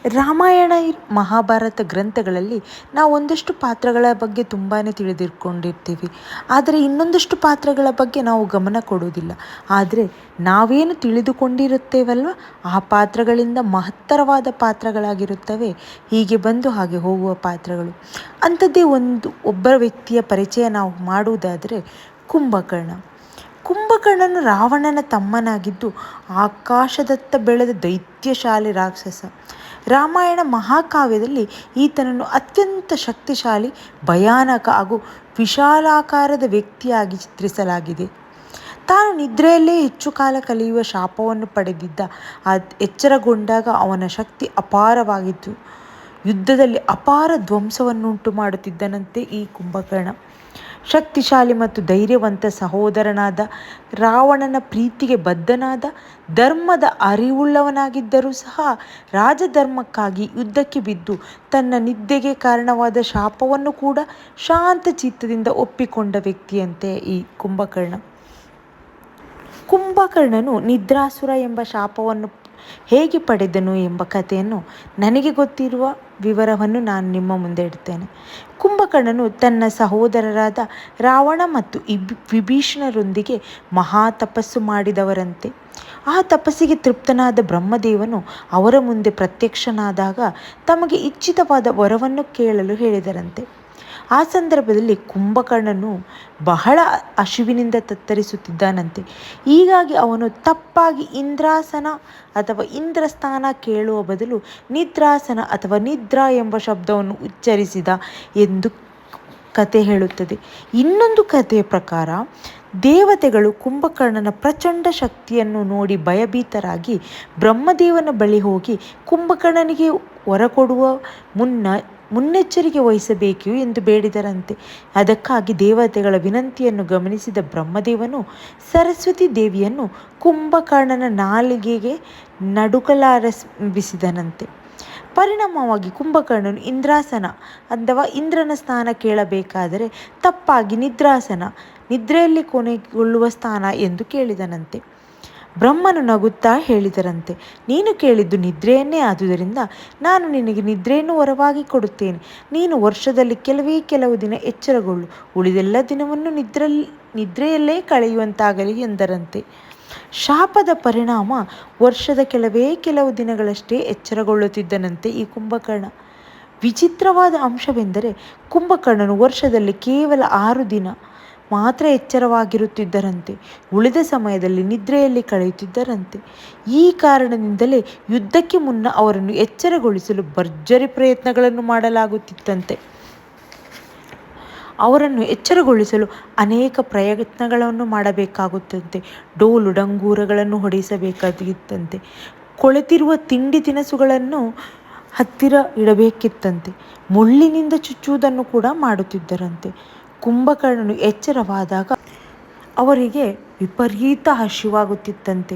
ರಾಮಾಯಣ ಮಹಾಭಾರತ ಗ್ರಂಥಗಳಲ್ಲಿ ನಾವು ಒಂದಷ್ಟು ಪಾತ್ರಗಳ ಬಗ್ಗೆ ತುಂಬಾ ತಿಳಿದಿರ್ಕೊಂಡಿರ್ತೀವಿ. ಆದರೆ ಇನ್ನೊಂದಷ್ಟು ಪಾತ್ರಗಳ ಬಗ್ಗೆ ನಾವು ಗಮನ ಕೊಡುವುದಿಲ್ಲ. ಆದರೆ ನಾವೇನು ತಿಳಿದುಕೊಂಡಿರುತ್ತೇವಲ್ವ, ಆ ಪಾತ್ರಗಳಿಂದ ಮಹತ್ತರವಾದ ಪಾತ್ರಗಳಾಗಿರುತ್ತವೆ ಹೀಗೆ ಬಂದು ಹಾಗೆ ಹೋಗುವ ಪಾತ್ರಗಳು. ಅಂಥದ್ದೇ ಒಬ್ಬ ವ್ಯಕ್ತಿಯ ಪರಿಚಯ ನಾವು ಮಾಡುವುದಾದರೆ ಕುಂಭಕರ್ಣ. ಕುಂಭಕರ್ಣನು ರಾವಣನ ತಮ್ಮನಾಗಿದ್ದು ಆಕಾಶದತ್ತ ಬೆಳೆದ ದೈತ್ಯಶಾಲಿ ರಾಕ್ಷಸ. ರಾಮಾಯಣ ಮಹಾಕಾವ್ಯದಲ್ಲಿ ಈತನನ್ನು ಅತ್ಯಂತ ಶಕ್ತಿಶಾಲಿ, ಭಯಾನಕ ಹಾಗೂ ವಿಶಾಲಾಕಾರದ ವ್ಯಕ್ತಿಯಾಗಿ ಚಿತ್ರಿಸಲಾಗಿದೆ. ತಾನು ನಿದ್ರೆಯಲ್ಲೇ ಹೆಚ್ಚು ಕಾಲ ಕಳೆಯುವ ಶಾಪವನ್ನು ಪಡೆದಿದ್ದ. ಎಚ್ಚರಗೊಂಡಾಗ ಅವನ ಶಕ್ತಿ ಅಪಾರವಾಗಿತ್ತು. ಯುದ್ಧದಲ್ಲಿ ಅಪಾರ ಧ್ವಂಸವನ್ನುಂಟು ಮಾಡುತ್ತಿದ್ದನಂತೆ ಈ ಕುಂಭಕರ್ಣ. ಶಕ್ತಿಶಾಲಿ ಮತ್ತು ಧೈರ್ಯವಂತ ಸಹೋದರನಾದ, ರಾವಣನ ಪ್ರೀತಿಗೆ ಬದ್ಧನಾದ, ಧರ್ಮದ ಅರಿವುಳ್ಳವನಾಗಿದ್ದರೂ ಸಹ ರಾಜಧರ್ಮಕ್ಕಾಗಿ ಯುದ್ಧಕ್ಕೆ ಬಿದ್ದು ತನ್ನ ನಿದ್ದೆಗೆ ಕಾರಣವಾದ ಶಾಪವನ್ನು ಕೂಡ ಶಾಂತ ಚಿತ್ತದಿಂದ ಒಪ್ಪಿಕೊಂಡ ವ್ಯಕ್ತಿಯಂತೆ ಈ ಕುಂಭಕರ್ಣ. ಕುಂಭಕರ್ಣನು ನಿದ್ರಾಸುರ ಎಂಬ ಶಾಪವನ್ನು ಹೇಗೆ ಪಡೆದನು ಎಂಬ ಕಥೆಯನ್ನು, ನನಗೆ ಗೊತ್ತಿರುವ ವಿವರವನ್ನು ನಾನು ನಿಮ್ಮ ಮುಂದೆ ಇಡ್ತೇನೆ. ಕುಂಭಕರ್ಣನು ತನ್ನ ಸಹೋದರರಾದ ರಾವಣ ಮತ್ತು ವಿಭೀಷಣರೊಂದಿಗೆ ಮಹಾ ತಪಸ್ಸು ಮಾಡಿದವರಂತೆ. ಆ ತಪಸ್ಸಿಗೆ ತೃಪ್ತನಾದ ಬ್ರಹ್ಮದೇವನು ಅವರ ಮುಂದೆ ಪ್ರತ್ಯಕ್ಷನಾದಾಗ ತಮಗೆ ಇಚ್ಛಿತವಾದ ವರವನ್ನು ಕೇಳಲು ಹೇಳಿದರಂತೆ. ಆ ಸಂದರ್ಭದಲ್ಲಿ ಕುಂಭಕರ್ಣನು ಬಹಳ ಹಸಿವಿನಿಂದ ತತ್ತರಿಸುತ್ತಿದ್ದಾನಂತೆ. ಹೀಗಾಗಿ ಅವನು ತಪ್ಪಾಗಿ ಇಂದ್ರಾಸನ ಅಥವಾ ಇಂದ್ರಸ್ಥಾನ ಕೇಳುವ ಬದಲು ನಿದ್ರಾಸನ ಅಥವಾ ನಿದ್ರಾ ಎಂಬ ಶಬ್ದವನ್ನು ಉಚ್ಚರಿಸಿದ ಎಂದು ಕತೆ ಹೇಳುತ್ತದೆ. ಇನ್ನೊಂದು ಕಥೆಯ ಪ್ರಕಾರ ದೇವತೆಗಳು ಕುಂಭಕರ್ಣನ ಪ್ರಚಂಡ ಶಕ್ತಿಯನ್ನು ನೋಡಿ ಭಯಭೀತರಾಗಿ ಬ್ರಹ್ಮದೇವನ ಬಳಿ ಹೋಗಿ ಕುಂಭಕರ್ಣನಿಗೆ ವರ ಕೊಡುವ ಮುನ್ನೆಚ್ಚರಿಕೆ ವಹಿಸಬೇಕು ಎಂದು ಬೇಡಿದರಂತೆ. ಅದಕ್ಕಾಗಿ ದೇವತೆಗಳ ವಿನಂತಿಯನ್ನು ಗಮನಿಸಿದ ಬ್ರಹ್ಮದೇವನು ಸರಸ್ವತಿ ದೇವಿಯನ್ನು ಕುಂಭಕರ್ಣನ ನಾಲಿಗೆಗೆ ನಡುಕಲಾರಂಭಿಸಿದನಂತೆ. ಪರಿಣಾಮವಾಗಿ ಕುಂಭಕರ್ಣನು ಇಂದ್ರಾಸನ ಅಥವಾ ಇಂದ್ರನ ಸ್ಥಾನ ಕೇಳಬೇಕಾದರೆ ತಪ್ಪಾಗಿ ನಿದ್ರಾಸನ, ನಿದ್ರೆಯಲ್ಲಿ ಕೊನೆಗೊಳ್ಳುವ ಸ್ಥಾನ ಎಂದು ಕೇಳಿದನಂತೆ. ಬ್ರಹ್ಮನು ನಗುತ್ತಾ ಹೇಳಿದರಂತೆ, ನೀನು ಕೇಳಿದ್ದು ನಿದ್ರೆಯನ್ನೇ, ಆದುದರಿಂದ ನಾನು ನಿನಗೆ ನಿದ್ರೆಯನ್ನು ವರವಾಗಿ ಕೊಡುತ್ತೇನೆ. ನೀನು ವರ್ಷದಲ್ಲಿ ಕೆಲವು ದಿನ ಎಚ್ಚರಗೊಳ್ಳು, ಉಳಿದೆಲ್ಲ ದಿನವನ್ನು ನಿದ್ರೆಯಲ್ಲೇ ಕಳೆಯುವಂತಾಗಲಿ ಎಂದರಂತೆ. ಶಾಪದ ಪರಿಣಾಮ ವರ್ಷದ ಕೆಲವು ದಿನಗಳಷ್ಟೇ ಎಚ್ಚರಗೊಳ್ಳುತ್ತಿದ್ದನಂತೆ ಈ ಕುಂಭಕರ್ಣ. ವಿಚಿತ್ರವಾದ ಅಂಶವೆಂದರೆ ಕುಂಭಕರ್ಣನು ವರ್ಷದಲ್ಲಿ ಕೇವಲ 6 ದಿನ ಮಾತ್ರ ಎಚ್ಚರವಾಗಿರುತ್ತಿದ್ದರಂತೆ. ಉಳಿದ ಸಮಯದಲ್ಲಿ ನಿದ್ರೆಯಲ್ಲಿ ಕಳೆಯುತ್ತಿದ್ದರಂತೆ. ಈ ಕಾರಣದಿಂದಲೇ ಯುದ್ಧಕ್ಕೆ ಮುನ್ನ ಅವರನ್ನು ಎಚ್ಚರಗೊಳಿಸಲು ಭರ್ಜರಿ ಪ್ರಯತ್ನಗಳನ್ನು ಮಾಡಲಾಗುತ್ತಿತ್ತಂತೆ. ಅವರನ್ನು ಎಚ್ಚರಗೊಳಿಸಲು ಅನೇಕ ಪ್ರಯತ್ನಗಳನ್ನು ಮಾಡಬೇಕಾಗುತ್ತಂತೆ. ಡೋಲು ಡಂಗೂರಗಳನ್ನು ಹೊಡೆಸಬೇಕಾಗಿತ್ತಂತೆ. ಕೊಳೆತಿರುವ ತಿಂಡಿ ತಿನಿಸುಗಳನ್ನು ಹತ್ತಿರ ಇಡಬೇಕಿತ್ತಂತೆ. ಮುಳ್ಳಿನಿಂದ ಚುಚ್ಚುವುದನ್ನು ಕೂಡ ಮಾಡುತ್ತಿದ್ದರಂತೆ. ಕುಂಭಕರ್ಣನು ಎಚ್ಚರವಾದಾಗ ಅವರಿಗೆ ವಿಪರೀತ ಹಸಿವಾಗುತ್ತಿತ್ತಂತೆ.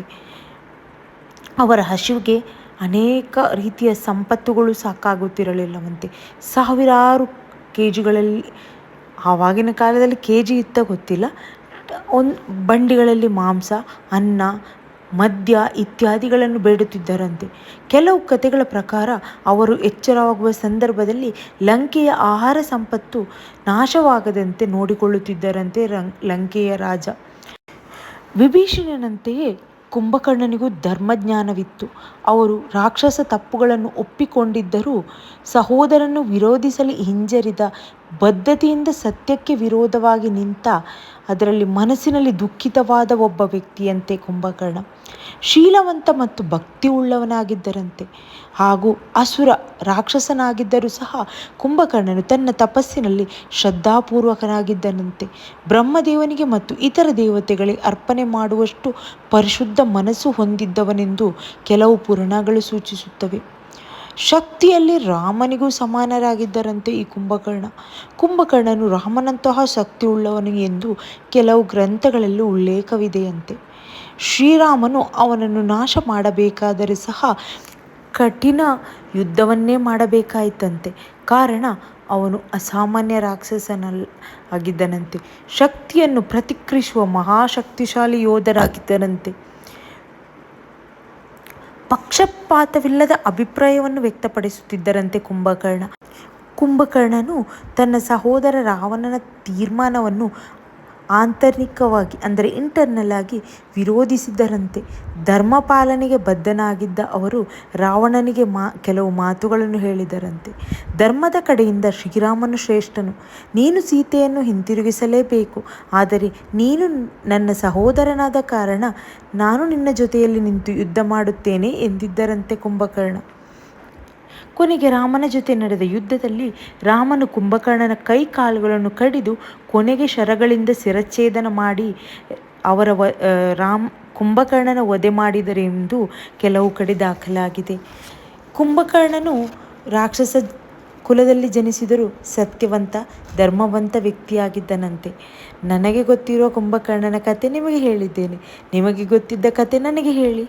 ಅವರ ಹಸಿವಿಗೆ ಅನೇಕ ರೀತಿಯ ಸಂಪತ್ತುಗಳು ಸಾಕಾಗುತ್ತಿರಲಿಲ್ಲವಂತೆ. ಸಾವಿರಾರು ಕೆಜಿಗಳಲ್ಲಿ, ಆವಾಗಿನ ಕಾಲದಲ್ಲಿ ಕೆಜಿ ಇತ್ತ ಗೊತ್ತಿಲ್ಲ, ಬಂಡಿಗಳಲ್ಲಿ ಮಾಂಸ, ಅನ್ನ, ಮದ್ಯ ಇತ್ಯಾದಿಗಳನ್ನು ಬೇಡುತ್ತಿದ್ದರಂತೆ. ಕೆಲವು ಕಥೆಗಳ ಪ್ರಕಾರ ಅವರು ಎಚ್ಚರವಾಗುವ ಸಂದರ್ಭದಲ್ಲಿ ಲಂಕೆಯ ಆಹಾರ ಸಂಪತ್ತು ನಾಶವಾಗದಂತೆ ನೋಡಿಕೊಳ್ಳುತ್ತಿದ್ದರಂತೆ ಲಂಕೆಯ ರಾಜ. ವಿಭೀಷಣನಂತೆಯೇ ಕುಂಭಕರ್ಣನಿಗೂ ಧರ್ಮಜ್ಞಾನವಿತ್ತು. ಅವರು ರಾಕ್ಷಸ ತಪ್ಪುಗಳನ್ನು ಒಪ್ಪಿಕೊಂಡಿದ್ದರೂ ಸಹೋದರನ್ನು ವಿರೋಧಿಸಲು ಹಿಂಜರಿದ, ಬದ್ಧತೆಯಿಂದ ಸತ್ಯಕ್ಕೆ ವಿರೋಧವಾಗಿ ನಿಂತ, ಅದರಲ್ಲಿ ಮನಸ್ಸಿನಲ್ಲಿ ದುಃಖಿತವಾದ ಒಬ್ಬ ವ್ಯಕ್ತಿಯಂತೆ ಕುಂಭಕರ್ಣ. ಶೀಲವಂತ ಮತ್ತು ಭಕ್ತಿ ಉಳ್ಳವನಾಗಿದ್ದರಂತೆ. ಹಾಗೂ ಅಸುರ ರಾಕ್ಷಸನಾಗಿದ್ದರೂ ಸಹ ಕುಂಭಕರ್ಣನು ತನ್ನ ತಪಸ್ಸಿನಲ್ಲಿ ಶ್ರದ್ಧಾಪೂರ್ವಕನಾಗಿದ್ದನಂತೆ. ಬ್ರಹ್ಮದೇವನಿಗೆ ಮತ್ತು ಇತರ ದೇವತೆಗಳಿಗೆ ಅರ್ಪಣೆ ಮಾಡುವಷ್ಟು ಪರಿಶುದ್ಧ ಮನಸ್ಸು ಹೊಂದಿದ್ದವನೆಂದು ಕೆಲವು ಪುರಾಣಗಳು ಸೂಚಿಸುತ್ತವೆ. ಶಕ್ತಿಯಲ್ಲಿ ರಾಮನಿಗೂ ಸಮಾನರಾಗಿದ್ದರಂತೆ ಈ ಕುಂಭಕರ್ಣನು ರಾಮನಂತಹ ಶಕ್ತಿಯುಳ್ಳವನು ಎಂದು ಕೆಲವು ಗ್ರಂಥಗಳಲ್ಲಿ ಉಲ್ಲೇಖವಿದೆಯಂತೆ. ಶ್ರೀರಾಮನು ಅವನನ್ನು ನಾಶ ಮಾಡಬೇಕಾದರೆ ಸಹ ಕಠಿಣ ಯುದ್ಧವನ್ನೇ ಮಾಡಬೇಕಾಯಿತಂತೆ. ಕಾರಣ ಅವನು ಅಸಾಮಾನ್ಯ ರಾಕ್ಷಸನಾಗಿದ್ದನಂತೆ. ಶಕ್ತಿಯನ್ನು ಪ್ರತಿಕ್ರಿಯಿಸುವ ಮಹಾಶಕ್ತಿಶಾಲಿ ಯೋಧರಾಗಿದ್ದನಂತೆ. ಪಕ್ಷಪಾತವಿಲ್ಲದ ಅಭಿಪ್ರಾಯವನ್ನು ವ್ಯಕ್ತಪಡಿಸುತ್ತಿದ್ದರಂತೆ ಕುಂಭಕರ್ಣನು ತನ್ನ ಸಹೋದರ ರಾವಣನ ತೀರ್ಮಾನವನ್ನು ಆಂತರಿಕವಾಗಿ ಅಂದರೆ ಇಂಟರ್ನಲ್ ಆಗಿ ವಿರೋಧಿಸಿದ್ದರಂತೆ. ಧರ್ಮ ಪಾಲನೆಗೆ ಬದ್ಧನಾಗಿದ್ದ ಅವರು ರಾವಣನಿಗೆ ಕೆಲವು ಮಾತುಗಳನ್ನು ಹೇಳಿದರಂತೆ. ಧರ್ಮದ ಕಡೆಯಿಂದ ಶ್ರೀರಾಮನು ಶ್ರೇಷ್ಠನು. ನೀನು ಸೀತೆಯನ್ನು ಹಿಂತಿರುಗಿಸಲೇಬೇಕು. ಆದರೆ ನೀನು ನನ್ನ ಸಹೋದರನಾದ ಕಾರಣ ನಾನು ನಿನ್ನ ಜೊತೆಯಲ್ಲಿ ನಿಂತು ಯುದ್ಧ ಮಾಡುತ್ತೇನೆ ಎಂದಿದ್ದರಂತೆ ಕುಂಭಕರ್ಣ. ಕೊನೆಗೆ ರಾಮನ ಜೊತೆ ನಡೆದ ಯುದ್ಧದಲ್ಲಿ ರಾಮನು ಕುಂಭಕರ್ಣನ ಕೈ ಕಾಲುಗಳನ್ನು ಕಡಿದು ಕೊನೆಗೆ ಶರಗಳಿಂದ ಶಿರಚ್ಛೇದನ ಮಾಡಿ ಕುಂಭಕರ್ಣನ ವಧೆ ಮಾಡಿದರೆಂದು ಕೆಲವು ಕಡೆ ದಾಖಲಾಗಿದೆ. ಕುಂಭಕರ್ಣನು ರಾಕ್ಷಸ ಕುಲದಲ್ಲಿ ಜನಿಸಿದರೂ ಸತ್ಯವಂತ ಧರ್ಮವಂತ ವ್ಯಕ್ತಿಯಾಗಿದ್ದನಂತೆ. ನನಗೆ ಗೊತ್ತಿರುವ ಕುಂಭಕರ್ಣನ ಕತೆ ನಿಮಗೆ ಹೇಳಿದ್ದೇನೆ. ನಿಮಗೆ ಗೊತ್ತಿದ್ದ ಕತೆ ನನಗೆ ಹೇಳಿ.